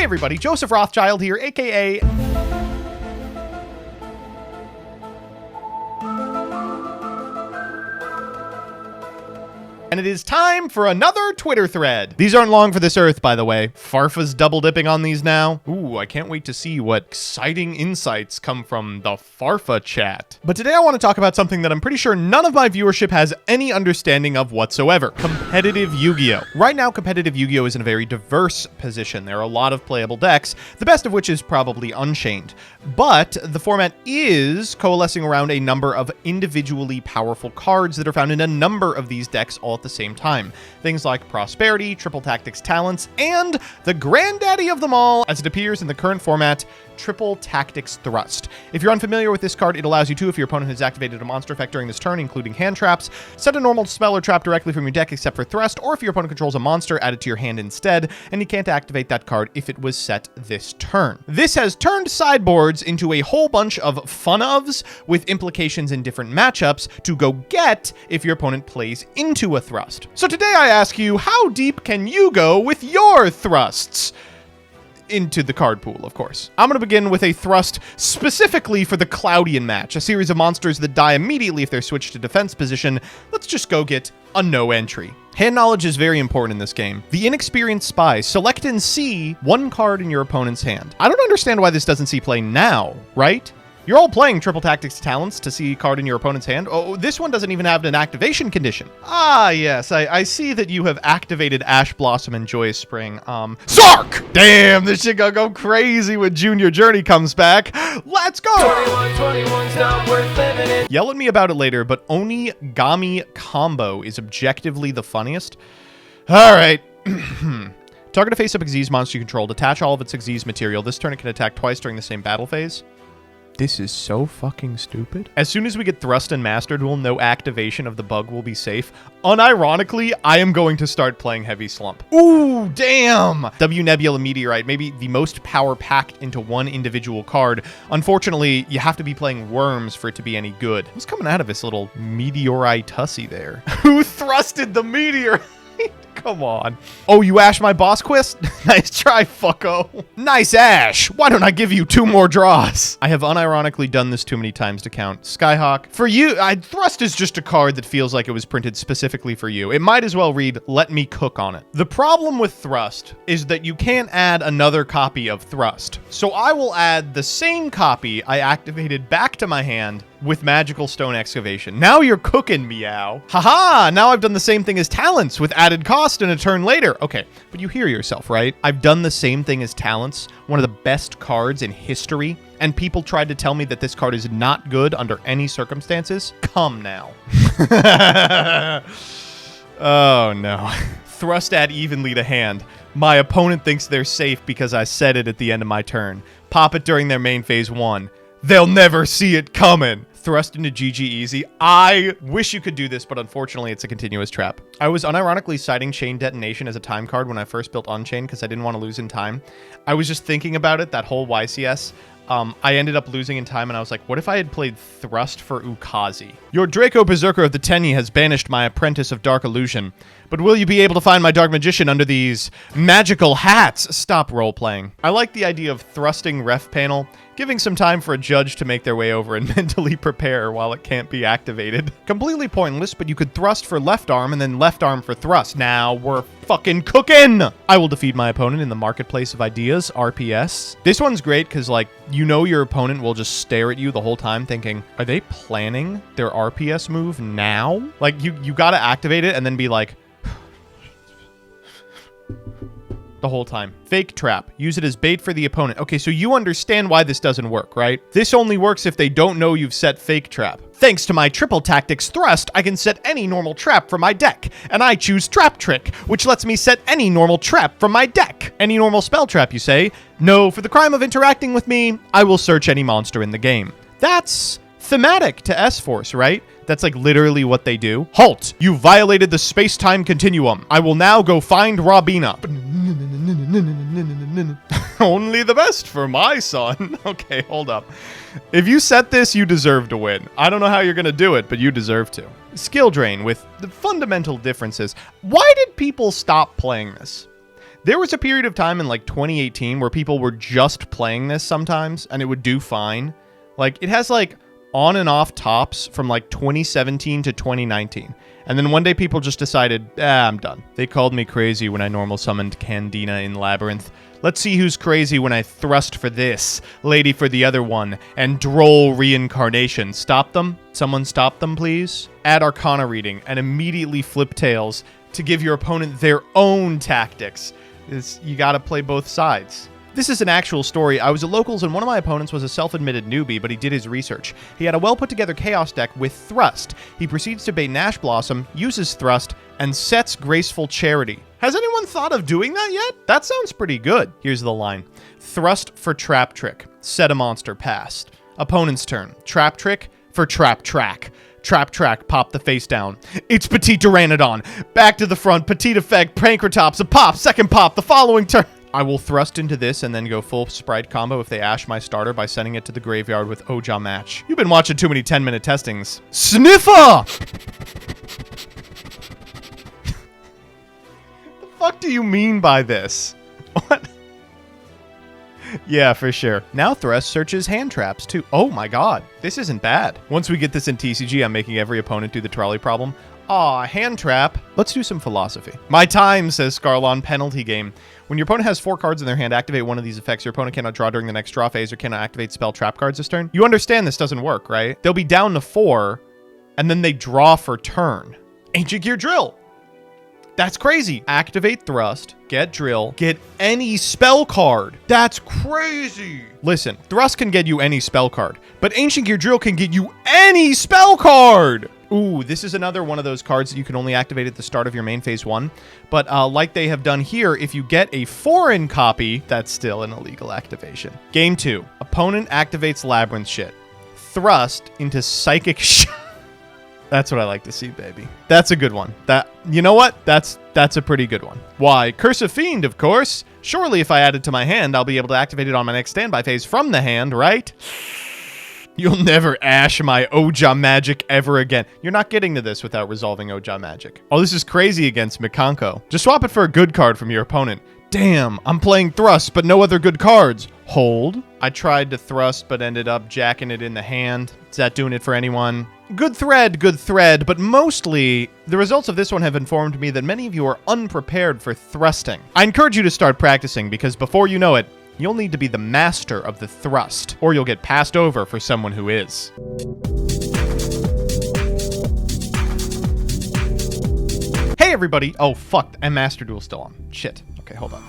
everybody, Joseph Rothschild here, aka... And it is time for another Twitter thread. These aren't long for this earth, by the way. Farfa's double dipping on these now. Ooh, I can't wait to see what exciting insights come from the Farfa chat. But today I want to talk about something that I'm pretty sure none of my viewership has any understanding of whatsoever. Competitive Yu-Gi-Oh! Right now, competitive Yu-Gi-Oh! Is in a very diverse position. There are a lot of playable decks, the best of which is probably Unchained. But the format is coalescing around a number of individually powerful cards that are found in a number of these decks all at the same time. Things like Prosperity, Triple Tactics Talents, and the granddaddy of them all, as it appears in the current format, Triple Tactics Thrust. If you're unfamiliar with this card, it allows you to, if your opponent has activated a monster effect during this turn, including hand traps, set a normal spell or trap directly from your deck except for Thrust, or if your opponent controls a monster, add it to your hand instead, and you can't activate that card if it was set this turn. This has turned sideboards into a whole bunch of fun-ofs with implications in different matchups to go get if your opponent plays into a Thrust. So today I ask you, how deep can you go with your Thrusts? Into the card pool, of course. I'm going to begin with a Thrust specifically for the Cloudian match, a series of monsters that die immediately if they're switched to defense position. Let's just go get a no entry. Hand knowledge is very important in this game. The inexperienced spy, select and see one card in your opponent's hand. I don't understand why this doesn't see play now, right? You're all playing Triple Tactics Talents to see a card in your opponent's hand. Oh, this one doesn't even have an activation condition. Ah, yes, I see that you have activated Ash Blossom and Joyous Spring. Zark! Damn, this shit gonna go crazy when Junior Journey comes back. Let's go! 21's not worth living in. Yell at me about it later, but Onigami Combo is objectively the funniest. All right. Target a face-up Xyz monster you control. Detach all of its Xyz material. This turn it can attack twice during the same battle phase. This is so fucking stupid. As soon as we get Thrust and Master Duel, no activation of the bug will be safe. Unironically, I am going to start playing Heavy Slump. Ooh, damn! W Nebula Meteorite, maybe the most power packed into one individual card. Unfortunately, you have to be playing Worms for it to be any good. What's coming out of this little meteorite hussy there? Who thrusted the meteor? Come on. Oh, you Ash my boss quest? Nice try, fucko. Nice Ash. Why don't I give you 2 more draws? I have unironically done this too many times to count. Skyhawk. For you, Thrust is just a card that feels like it was printed specifically for you. It might as well read, let me cook on it. The problem with Thrust is that you can't add another copy of Thrust. So I will add the same copy I activated back to my hand with Magical Stone Excavation. Now you're cooking, meow. Haha, now I've done the same thing as Talents with added cost and a turn later. Okay, but you hear yourself, right? I've done the same thing as Talents, one of the best cards in history, and people tried to tell me that this card is not good under any circumstances. Come now. Oh no. Thrust add evenly to hand. My opponent thinks they're safe because I said it at the end of my turn. Pop it during their main phase 1. They'll never see it coming. Thrust into GG easy. I wish you could do this, but unfortunately it's a continuous trap. I was unironically citing Chain Detonation as a time card when I first built Unchained because I didn't want to lose in time. I was just thinking about it, that whole YCS. I ended up losing in time, and I was like, what if I had played Thrust for Ukazi? Your Draco Berserker of the Tenyi has banished my Apprentice of Dark Illusion. But will you be able to find my Dark Magician under these magical hats? Stop role-playing. I like the idea of thrusting ref panel, giving some time for a judge to make their way over and mentally prepare while it can't be activated. Completely pointless, but you could thrust for left arm and then left arm for thrust. Now we're fucking cooking! I will defeat my opponent in the Marketplace of Ideas, RPS. This one's great because, like, you know your opponent will just stare at you the whole time thinking, are they planning their RPS move now? Like, you gotta activate it and then be like, the whole time. Fake Trap. Use it as bait for the opponent. Okay, so you understand why this doesn't work, right? This only works if they don't know you've set Fake Trap. Thanks to my Triple Tactics Thrust, I can set any normal trap from my deck, and I choose Trap Trick, which lets me set any normal trap from my deck. Any normal spell trap, you say? No, for the crime of interacting with me, I will search any monster in the game. That's thematic to S-Force, right? That's like literally what they do. Halt! You violated the space-time continuum. I will now go find Robina. Only the best for my son. Okay, hold up. If you set this, you deserve to win. I don't know how you're going to do it, but you deserve to. Skill Drain with the fundamental differences. Why did people stop playing this? There was a period of time in like 2018 where people were just playing this sometimes and it would do fine. Like it has like on and off tops from like 2017 to 2019. And then one day people just decided, I'm done. They called me crazy when I normal summoned Candina in Labyrinth. Let's see who's crazy when I thrust for this, lady for the other one, and droll reincarnation. Stop them? Someone stop them, please? Add Arcana reading and immediately flip tails to give your opponent their own tactics. You gotta play both sides. This is an actual story. I was at Locals and one of my opponents was a self-admitted newbie, but he did his research. He had a well-put-together Chaos deck with Thrust. He proceeds to bait Nash Blossom, uses Thrust, and sets Graceful Charity. Has anyone thought of doing that yet? That sounds pretty good. Here's the line. Thrust for Trap Trick. Set a monster passed. Opponent's turn. Trap Trick for Trap Track. Trap Track, pop the face down. It's Petite Pteranodon. Back to the front, Petite Effect, Prankratops, a pop, second pop, the following turn. I will thrust into this and then go full Sprite combo if they ash my starter by sending it to the graveyard with Oja Match. You've been watching too many 10-minute testings. Sniffer! The fuck do you mean by this? What? Yeah, for sure. Now Thrust searches hand traps too. Oh my god, this isn't bad. Once we get this in TCG, I'm making every opponent do the trolley problem. Aw, hand trap. Let's do some philosophy. My time, says Scarlon, penalty game. When your opponent has 4 cards in their hand, activate one of these effects. Your opponent cannot draw during the next draw phase or cannot activate spell trap cards this turn. You understand this doesn't work, right? They'll be down to 4, and then they draw for turn. Ancient Gear Drill. That's crazy. Activate Thrust, get Drill, get any spell card. That's crazy. Listen, Thrust can get you any spell card, but Ancient Gear Drill can get you any spell card. Ooh, this is another one of those cards that you can only activate at the start of your main phase 1. But like they have done here, if you get a foreign copy, that's still an illegal activation. Game 2. Opponent activates Labyrinth shit. Thrust into Psychic shit. That's what I like to see, baby. That's a good one. You know what? That's a pretty good one. Why? Curse of Fiend, of course. Surely if I add it to my hand, I'll be able to activate it on my next standby phase from the hand, right? You'll never ash my Oja Magic ever again. You're not getting to this without resolving Oja Magic. Oh, this is crazy against Mikanko. Just swap it for a good card from your opponent. Damn, I'm playing Thrust, but no other good cards. Hold. I tried to Thrust, but ended up jacking it in the hand. Is that doing it for anyone? Good thread, but mostly, the results of this one have informed me that many of you are unprepared for thrusting. I encourage you to start practicing, because before you know it, you'll need to be the master of the thrust, or you'll get passed over for someone who is. Hey everybody! Oh fuck, and Master Duel's still on. Shit. Okay, hold on.